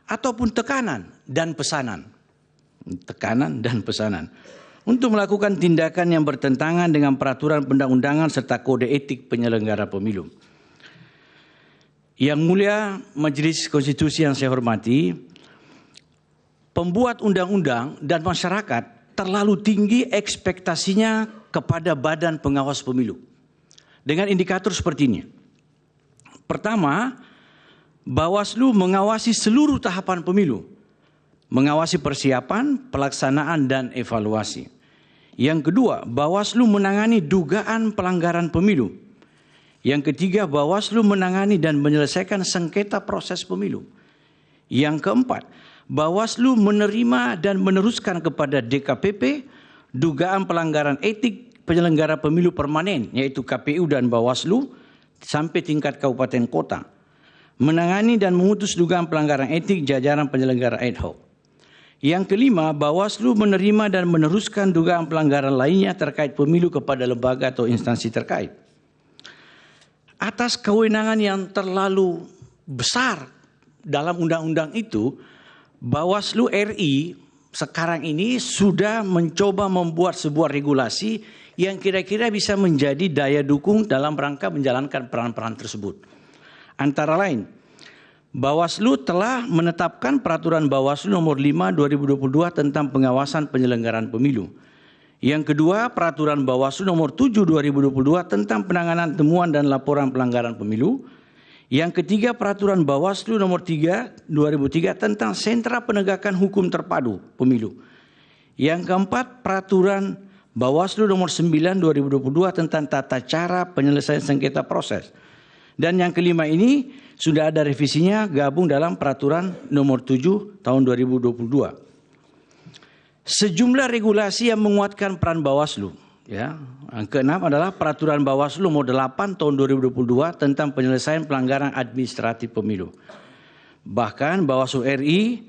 ataupun tekanan dan pesanan. Tekanan dan pesanan. Untuk melakukan tindakan yang bertentangan dengan peraturan perundang-undangan serta kode etik penyelenggara pemilu. Yang mulia Majelis Konstitusi yang saya hormati, pembuat undang-undang dan masyarakat terlalu tinggi ekspektasinya kepada Badan Pengawas Pemilu. Dengan indikator seperti ini. Pertama, Bawaslu mengawasi seluruh tahapan pemilu. Mengawasi persiapan, pelaksanaan, dan evaluasi. Yang kedua, Bawaslu menangani dugaan pelanggaran pemilu. Yang ketiga, Bawaslu menangani dan menyelesaikan sengketa proses pemilu. Yang keempat, Bawaslu menerima dan meneruskan kepada DKPP dugaan pelanggaran etik penyelenggara pemilu permanen, yaitu KPU dan Bawaslu, sampai tingkat kabupaten kota. Menangani dan memutus dugaan pelanggaran etik jajaran penyelenggara ad hoc. Yang kelima, Bawaslu menerima dan meneruskan dugaan pelanggaran lainnya terkait pemilu kepada lembaga atau instansi terkait. Atas kewenangan yang terlalu besar dalam undang-undang itu, Bawaslu RI sekarang ini sudah mencoba membuat sebuah regulasi yang kira-kira bisa menjadi daya dukung dalam rangka menjalankan peran-peran tersebut. Antara lain, Bawaslu telah menetapkan peraturan Bawaslu nomor 5 2022 tentang pengawasan penyelenggaraan pemilu. Yang kedua, peraturan Bawaslu nomor 7 2022 tentang penanganan temuan dan laporan pelanggaran pemilu. Yang ketiga, peraturan Bawaslu nomor 3 2003 tentang sentra penegakan hukum terpadu pemilu. Yang keempat, peraturan Bawaslu nomor 9 2022 tentang tata cara penyelesaian sengketa proses. Dan yang kelima ini sudah ada revisinya gabung dalam peraturan nomor 7 tahun 2022. Sejumlah regulasi yang menguatkan peran Bawaslu. Ya. Yang keenam adalah peraturan Bawaslu nomor 8 tahun 2022 tentang penyelesaian pelanggaran administratif pemilu. Bahkan Bawaslu RI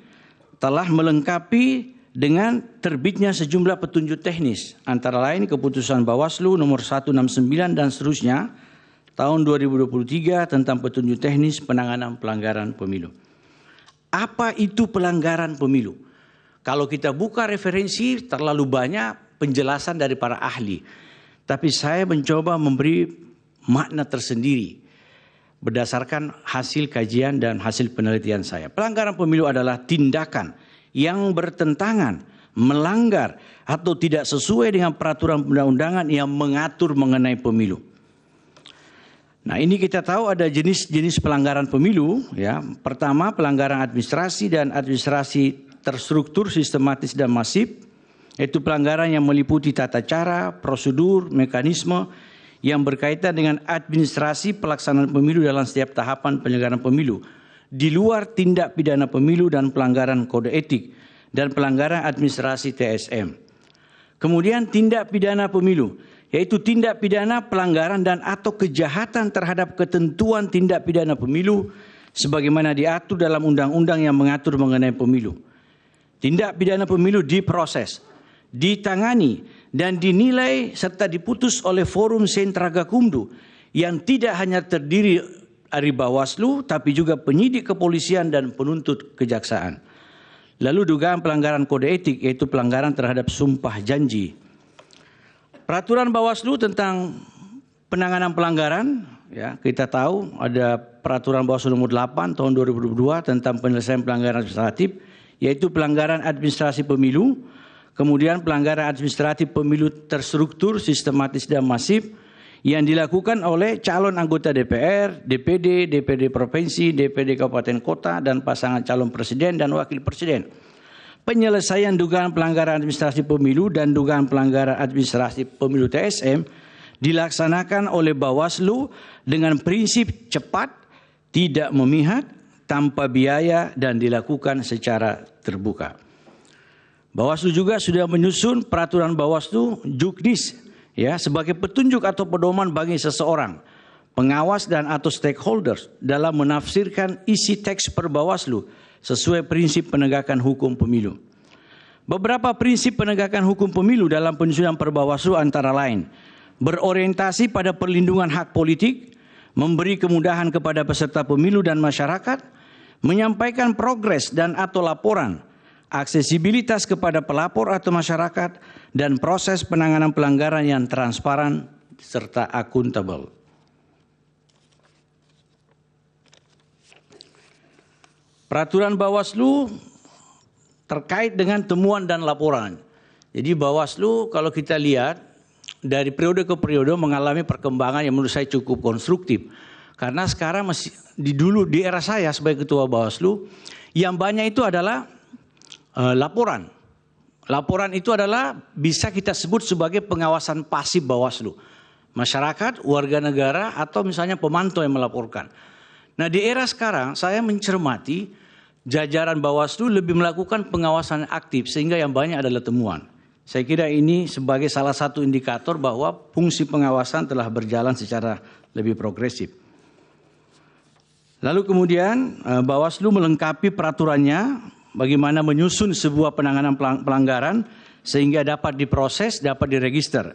telah melengkapi dengan terbitnya sejumlah petunjuk teknis. Antara lain keputusan Bawaslu nomor 169 dan seterusnya tahun 2023 tentang petunjuk teknis penanganan pelanggaran pemilu. Apa itu pelanggaran pemilu? Kalau kita buka referensi terlalu banyak penjelasan dari para ahli. Tapi saya mencoba memberi makna tersendiri berdasarkan hasil kajian dan hasil penelitian saya. Pelanggaran pemilu adalah tindakan yang bertentangan, melanggar atau tidak sesuai dengan peraturan perundang-undangan yang mengatur mengenai pemilu. Nah, ini kita tahu ada jenis-jenis pelanggaran pemilu. Ya. Pertama, pelanggaran administrasi dan administrasi terstruktur, sistematis, dan masif, yaitu pelanggaran yang meliputi tata cara, prosedur, mekanisme yang berkaitan dengan administrasi pelaksanaan pemilu dalam setiap tahapan penyelenggaraan pemilu, di luar tindak pidana pemilu dan pelanggaran kode etik, dan pelanggaran administrasi TSM. Kemudian tindak pidana pemilu, yaitu tindak pidana pelanggaran dan atau kejahatan terhadap ketentuan tindak pidana pemilu sebagaimana diatur dalam undang-undang yang mengatur mengenai pemilu. Tindak pidana pemilu diproses, ditangani, dan dinilai serta diputus oleh forum sentra Gakumdu yang tidak hanya terdiri dari Bawaslu tapi juga penyidik kepolisian dan penuntut kejaksaan. Lalu dugaan pelanggaran kode etik yaitu pelanggaran terhadap sumpah janji. Peraturan Bawaslu tentang penanganan pelanggaran, ya, kita tahu ada peraturan Bawaslu nomor 8 tahun 2022 tentang penyelesaian pelanggaran administratif, yaitu pelanggaran administrasi pemilu, kemudian pelanggaran administratif pemilu terstruktur, sistematis, dan masif yang dilakukan oleh calon anggota DPR, DPD, DPD Provinsi, DPD Kabupaten Kota, dan pasangan calon presiden dan wakil presiden. Penyelesaian dugaan pelanggaran administrasi pemilu dan dugaan pelanggaran administrasi pemilu TSM dilaksanakan oleh Bawaslu dengan prinsip cepat, tidak memihak, tanpa biaya, dan dilakukan secara terbuka. Bawaslu juga sudah menyusun peraturan Bawaslu Juknis, ya, sebagai petunjuk atau pedoman bagi seseorang, pengawas dan atau stakeholders dalam menafsirkan isi teks per Bawaslu sesuai prinsip penegakan hukum pemilu. Beberapa prinsip penegakan hukum pemilu dalam penyusunan per Bawaslu antara lain berorientasi pada perlindungan hak politik, memberi kemudahan kepada peserta pemilu dan masyarakat, menyampaikan progres dan atau laporan, aksesibilitas kepada pelapor atau masyarakat, dan proses penanganan pelanggaran yang transparan serta akuntabel. Peraturan Bawaslu terkait dengan temuan dan laporan. Jadi Bawaslu kalau kita lihat dari periode ke periode mengalami perkembangan yang menurut saya cukup konstruktif. Karena sekarang masih di era saya sebagai ketua Bawaslu, yang banyak itu adalah laporan. Laporan itu adalah bisa kita sebut sebagai pengawasan pasif Bawaslu. Masyarakat, warga negara, atau misalnya pemantau yang melaporkan. Nah di era sekarang saya mencermati jajaran Bawaslu lebih melakukan pengawasan aktif sehingga yang banyak adalah temuan. Saya kira ini sebagai salah satu indikator bahwa fungsi pengawasan telah berjalan secara lebih progresif. Lalu kemudian Bawaslu melengkapi peraturannya bagaimana menyusun sebuah penanganan pelanggaran sehingga dapat diproses, dapat diregister.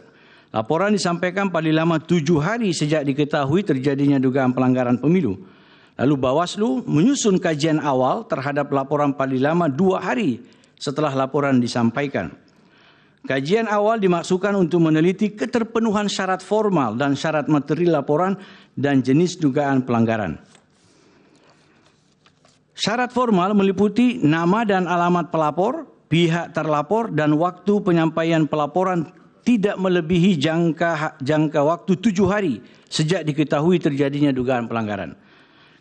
Laporan disampaikan paling lama 7 hari sejak diketahui terjadinya dugaan pelanggaran pemilu. Lalu Bawaslu menyusun kajian awal terhadap laporan paling lama 2 hari setelah laporan disampaikan. Kajian awal dimaksudkan untuk meneliti keterpenuhan syarat formal dan syarat materi laporan dan jenis dugaan pelanggaran. Syarat formal meliputi nama dan alamat pelapor, pihak terlapor, dan waktu penyampaian pelaporan tidak melebihi jangka waktu 7 hari sejak diketahui terjadinya dugaan pelanggaran.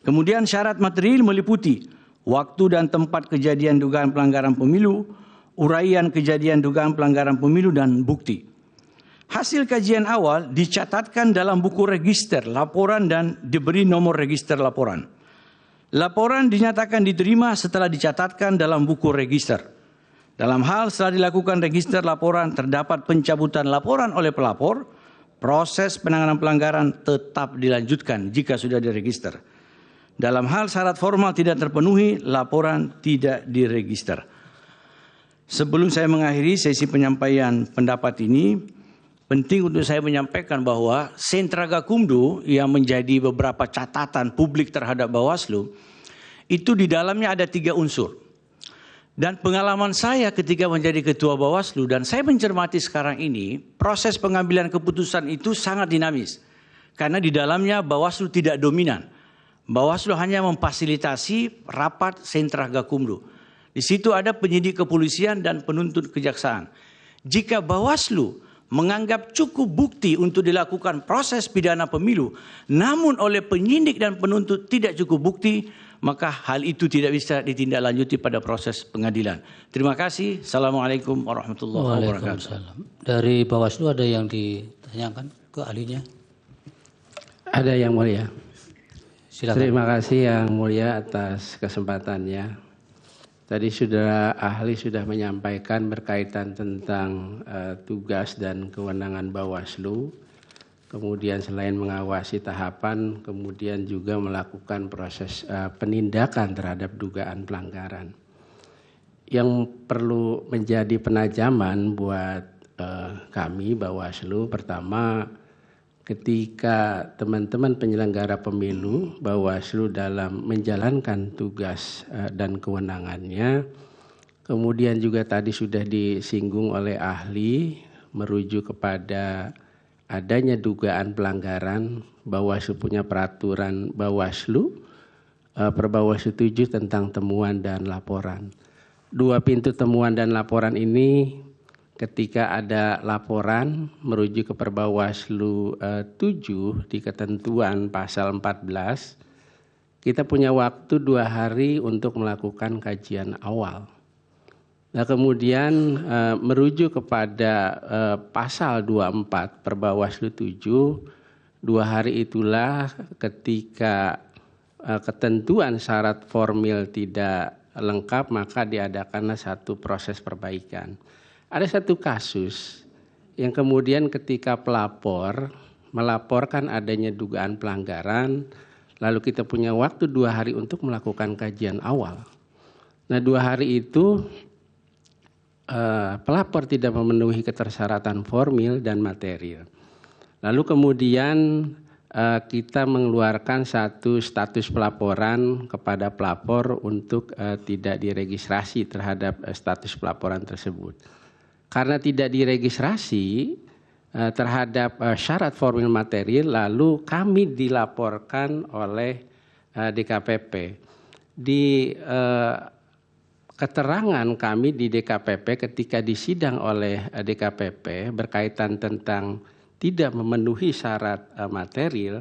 Kemudian syarat material meliputi waktu dan tempat kejadian dugaan pelanggaran pemilu, uraian kejadian dugaan pelanggaran pemilu, dan bukti. Hasil kajian awal dicatatkan dalam buku register laporan dan diberi nomor register laporan. Laporan dinyatakan diterima setelah dicatatkan dalam buku register. Dalam hal setelah dilakukan register laporan terdapat pencabutan laporan oleh pelapor, proses penanganan pelanggaran tetap dilanjutkan jika sudah diregister. Dalam hal syarat formal tidak terpenuhi, laporan tidak diregister. Sebelum saya mengakhiri sesi penyampaian pendapat ini, penting untuk saya menyampaikan bahwa Sentra Gakumdu yang menjadi beberapa catatan publik terhadap Bawaslu, itu di dalamnya ada 3 unsur. Dan pengalaman saya ketika menjadi ketua Bawaslu dan saya mencermati sekarang ini, proses pengambilan keputusan itu sangat dinamis. Karena di dalamnya Bawaslu tidak dominan. Bawaslu hanya memfasilitasi rapat Sentra Gakumdu. Di situ ada penyidik kepolisian dan penuntut kejaksaan. Jika Bawaslu menganggap cukup bukti untuk dilakukan proses pidana pemilu, namun oleh penyidik dan penuntut tidak cukup bukti, maka hal itu tidak bisa ditindaklanjuti pada proses pengadilan. Terima kasih. Assalamualaikum warahmatullahi wabarakatuh. Dari Bawaslu ada yang ditanyakan ke ahlinya? Ada yang mulia. Silakan. Terima kasih yang mulia atas kesempatannya. Tadi ahli sudah menyampaikan berkaitan tentang tugas dan kewenangan Bawaslu. Kemudian selain mengawasi tahapan, kemudian juga melakukan proses penindakan terhadap dugaan pelanggaran. Yang perlu menjadi penajaman buat kami Bawaslu, pertama ketika teman-teman penyelenggara pemilu Bawaslu dalam menjalankan tugas dan kewenangannya, kemudian juga tadi sudah disinggung oleh ahli merujuk kepada adanya dugaan pelanggaran, Bawaslu punya peraturan Bawaslu, Perbawaslu 7 tentang temuan dan laporan. 2 pintu temuan dan laporan ini ketika ada laporan merujuk ke Perbawaslu 7 di ketentuan pasal 14, kita punya waktu 2 hari untuk melakukan kajian awal. Nah kemudian merujuk kepada pasal 24 Perbawaslu 7, 2 hari itulah ketika ketentuan syarat formil tidak lengkap maka diadakanlah satu proses perbaikan. Ada satu kasus yang kemudian ketika pelapor melaporkan adanya dugaan pelanggaran, lalu kita punya waktu 2 hari untuk melakukan kajian awal. Nah 2 hari itu pelapor tidak memenuhi ketersyaratan formil dan material. Lalu kemudian kita mengeluarkan satu status pelaporan kepada pelapor untuk tidak diregistrasi terhadap status pelaporan tersebut. Karena tidak diregistrasi terhadap syarat formil material, lalu kami dilaporkan oleh DKPP. Di keterangan kami di DKPP ketika disidang oleh DKPP berkaitan tentang tidak memenuhi syarat material,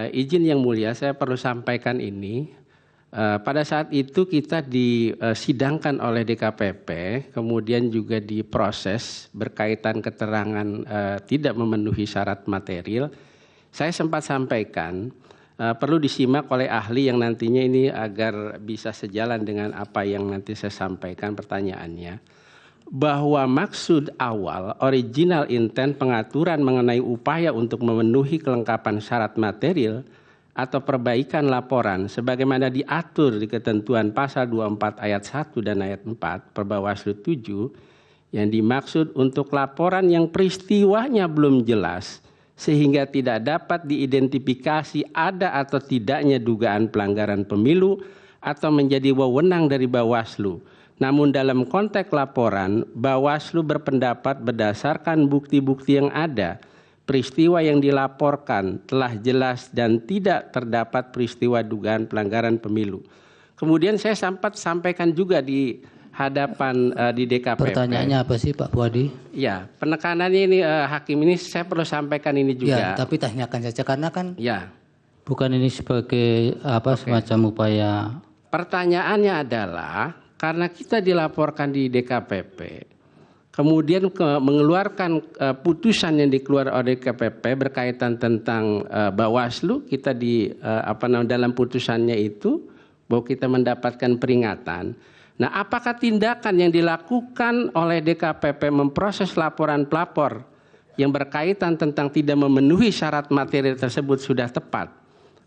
izin yang mulia saya perlu sampaikan ini. Pada saat itu kita disidangkan oleh DKPP, kemudian juga diproses berkaitan keterangan tidak memenuhi syarat material. Saya sempat sampaikan perlu disimak oleh ahli yang nantinya ini agar bisa sejalan dengan apa yang nanti saya sampaikan pertanyaannya, bahwa maksud awal original intent pengaturan mengenai upaya untuk memenuhi kelengkapan syarat material atau perbaikan laporan sebagaimana diatur di ketentuan pasal 24 ayat 1 dan ayat 4 Perbawaslu 7 yang dimaksud untuk laporan yang peristiwanya belum jelas sehingga tidak dapat diidentifikasi ada atau tidaknya dugaan pelanggaran pemilu atau menjadi wewenang dari Bawaslu. Namun dalam konteks laporan, Bawaslu berpendapat berdasarkan bukti-bukti yang ada, peristiwa yang dilaporkan telah jelas dan tidak terdapat peristiwa dugaan pelanggaran pemilu. Kemudian saya sempat sampaikan juga di hadapan di DKPP. Pertanyaannya apa sih Pak Puadi? Ya, penekanannya ini hakim ini saya perlu sampaikan ini juga. Ya, tapi tanyakan saja karena kan Ya. bukan ini sebagai semacam upaya. Pertanyaannya adalah karena kita dilaporkan di DKPP, kemudian mengeluarkan putusan yang dikeluarkan oleh DKPP berkaitan tentang Bawaslu, kita dalam putusannya itu bahwa kita mendapatkan peringatan. Nah, apakah tindakan yang dilakukan oleh DKPP memproses laporan pelapor yang berkaitan tentang tidak memenuhi syarat material tersebut sudah tepat?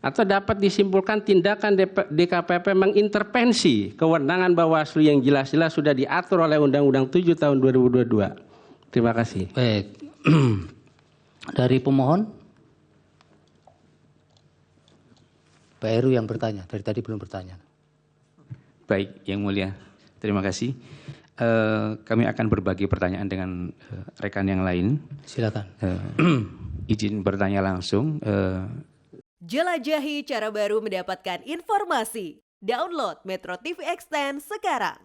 Atau dapat disimpulkan tindakan DKPP mengintervensi kewenangan Bawaslu yang jelas-jelas sudah diatur oleh Undang-Undang 7 tahun 2022. Terima kasih. Baik. Dari pemohon? Pak Heru yang bertanya, dari tadi belum bertanya. Baik, Yang Mulia. Terima kasih. Kami akan berbagi pertanyaan dengan rekan yang lain. Silakan. Izin bertanya langsung. Jelajahi cara baru mendapatkan informasi. Download Metro TV Extend sekarang.